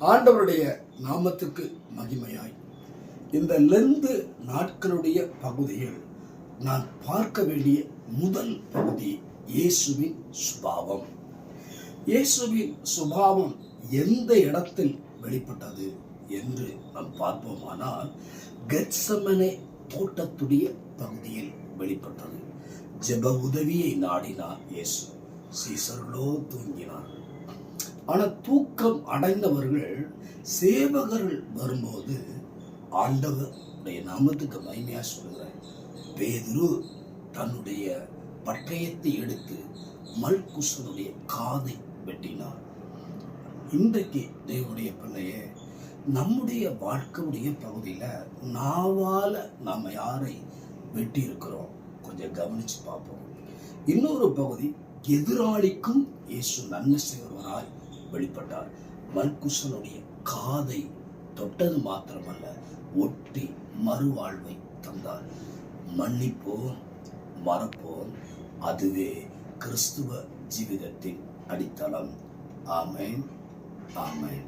ஆண்டவருடைய நாமத்துக்கு மகிமையாய் இந்த லெந்து நாட்களுடைய பகுதியில் நான் பார்க்க வேண்டிய முதல் பகுதி இயேசுவின் சுபாவம். இயேசுவின் சுபாவம் எந்த இடத்தில் வெளிப்பட்டது என்று நாம் பார்ப்போமானால், கெத்செமனே தோட்டத்துடைய பகுதியில் வெளிப்பட்டது. ஜெப உதவியை நாடினார் இயேசு. சீசர்களோ தூங்கினார். ஆனால் தூக்கம் அடைந்தவர்கள் சேவகர்கள் வரும்போது ஆண்டவருடைய நாமத்துக்கு மகிமையா சொல்கிறார், பேதுரு தன்னுடைய பட்டயத்தை எடுத்து மல்குசனுடைய காதை வெட்டினார். இன்றைக்கு தேவனுடைய பிள்ளையே, நம்முடைய வாழ்க்கையுடைய பகுதியில் நாவால நாம் யாரை வெட்டி இருக்கிறோம் கொஞ்சம் கவனிச்சு பார்ப்போம். இன்னொரு பகுதி, எதிராளிக்கும் இயேசு நன்மை செய்வராய் வெளிப்பட்டார். மல்குசனுடைய காதை தொட்டது மாத்திரமல்ல, ஒட்டி மறுவாழ்வை தந்தார். மன்னிப்போம், மறப்போம், அதுவே கிறிஸ்துவ ஜீவிதத்தின் அடித்தளம். ஆமென், ஆமென்.